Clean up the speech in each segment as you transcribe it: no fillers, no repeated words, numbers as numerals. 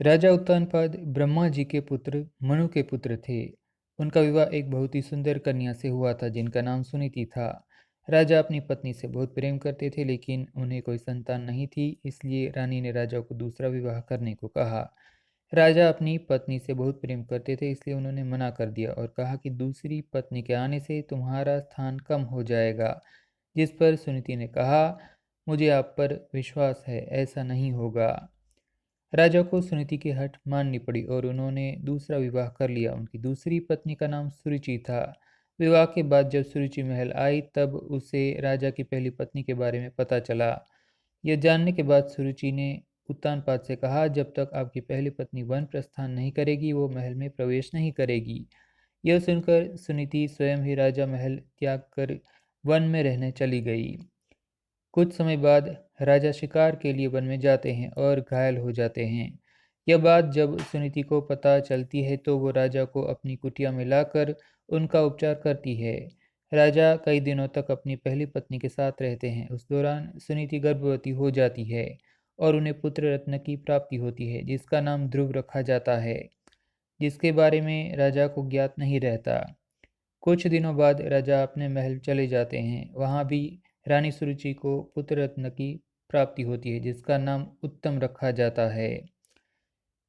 राजा उत्तानपाद ब्रह्मा जी के पुत्र मनु के पुत्र थे। उनका विवाह एक बहुत ही सुंदर कन्या से हुआ था जिनका नाम सुनीति था। राजा अपनी पत्नी से बहुत प्रेम करते थे लेकिन उन्हें कोई संतान नहीं थी, इसलिए रानी ने राजा को दूसरा विवाह करने को कहा। राजा अपनी पत्नी से बहुत प्रेम करते थे, इसलिए उन्होंने मना कर दिया और कहा कि दूसरी पत्नी के आने से तुम्हारा स्थान कम हो जाएगा। जिस पर सुनीति ने कहा, मुझे आप पर विश्वास है, ऐसा नहीं होगा। राजा को सुनीति की हठ माननी पड़ी और उन्होंने दूसरा विवाह कर लिया। उनकी दूसरी पत्नी का नाम सुरुचि था। विवाह के बाद जब सुरुचि महल आई तब उसे राजा की पहली पत्नी के बारे में पता चला। यह जानने के बाद सुरुचि ने उत्तानपाद से कहा, जब तक आपकी पहली पत्नी वन प्रस्थान नहीं करेगी वो महल में प्रवेश नहीं करेगी। यह सुनकर सुनीति स्वयं ही राजा महल त्याग कर वन में रहने चली गई। कुछ समय बाद राजा शिकार के लिए वन में जाते हैं और घायल हो जाते हैं। यह बात जब सुनीति को पता चलती है तो वो राजा को अपनी कुटिया में लाकर उनका उपचार करती है। राजा कई दिनों तक अपनी पहली पत्नी के साथ रहते हैं। उस दौरान सुनीति गर्भवती हो जाती है और उन्हें पुत्र रत्न की प्राप्ति होती है जिसका नाम ध्रुव रखा जाता है, जिसके बारे में राजा को ज्ञात नहीं रहता। कुछ दिनों बाद राजा अपने महल चले जाते हैं। वहाँ भी रानी सुरुचि को पुत्र रत्न की प्राप्ति होती है जिसका नाम उत्तम रखा जाता है।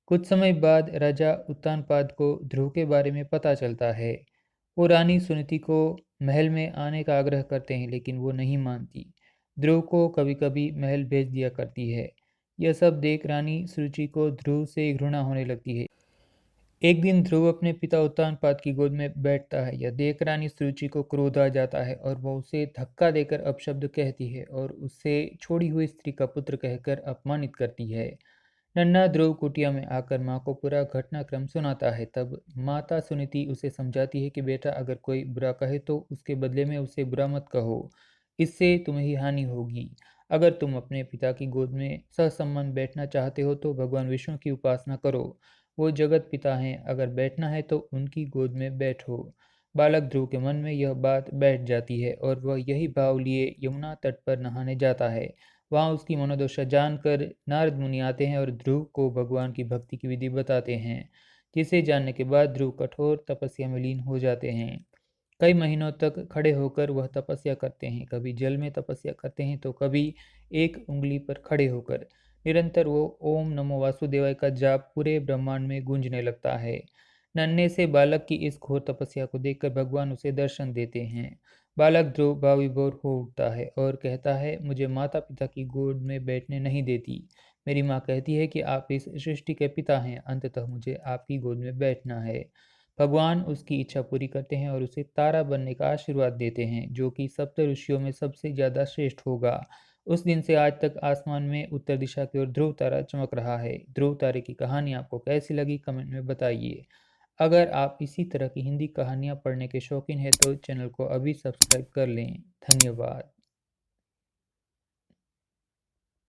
कुछ समय बाद राजा उत्तानपाद को ध्रुव के बारे में पता चलता है। वो रानी सुनीति को महल में आने का आग्रह करते हैं लेकिन वो नहीं मानती। ध्रुव को कभी कभी महल भेज दिया करती है। यह सब देख रानी सुरुचि को ध्रुव से घृणा होने लगती है। एक दिन ध्रुव अपने पिता उत्तानपाद की गोद में बैठता है। यह देख रानी सुरुचि को क्रोध आ जाता है और वह उसे धक्का देकर अपशब्द कहती है और उसे छोड़ी हुई स्त्री का पुत्र कहकर अपमानित करती है। नन्हा ध्रुव कुटिया में आकर माँ को पूरा घटनाक्रम सुनाता है। तब माता सुनीति उसे समझाती है कि बेटा, अगर कोई बुरा कहे तो उसके बदले में उसे बुरा मत कहो, इससे तुम्हें ही हानि होगी। अगर तुम अपने पिता की गोद में ससम्मान बैठना चाहते हो तो भगवान विष्णु की उपासना करो, वो जगत पिता हैं। अगर बैठना है तो उनकी गोद में बैठो। बालक ध्रुव के मन में यह बात बैठ जाती है और वह यही भाव लिए यमुना तट पर नहाने जाता है। वहाँ उसकी मनोदशा जानकर नारद मुनि आते हैं और ध्रुव को भगवान की भक्ति की विधि बताते हैं, जिसे जानने के बाद ध्रुव कठोर तपस्या में लीन हो जाते हैं। कई महीनों तक खड़े होकर वह तपस्या करते हैं। कभी जल में तपस्या करते हैं तो कभी एक उंगली पर खड़े होकर। निरंतर वो ओम नमो वासुदेवाय का जाप पूरे ब्रह्मांड में गूंजने लगता है। नन्हे से बालक की इस घोर तपस्या को देखकर भगवान उसे दर्शन देते हैं। बालक ध्रुव भावविभोर हो उठता है और कहता है, मुझे माता पिता की गोद में बैठने नहीं देती। मेरी माँ कहती है कि आप इस सृष्टि के पिता हैं, अंततः मुझे आपकी गोद में बैठना है। भगवान उसकी इच्छा पूरी करते हैं और उसे तारा बनने का आशीर्वाद देते हैं, जो कि सप्त ऋषियों में सबसे ज़्यादा श्रेष्ठ होगा। उस दिन से आज तक आसमान में उत्तर दिशा की ओर ध्रुव तारा चमक रहा है। ध्रुव तारे की कहानी आपको कैसी लगी, कमेंट में बताइए। अगर आप इसी तरह की हिंदी कहानियाँ पढ़ने के शौकीन हैं तो चैनल को अभी सब्सक्राइब कर लें। धन्यवाद।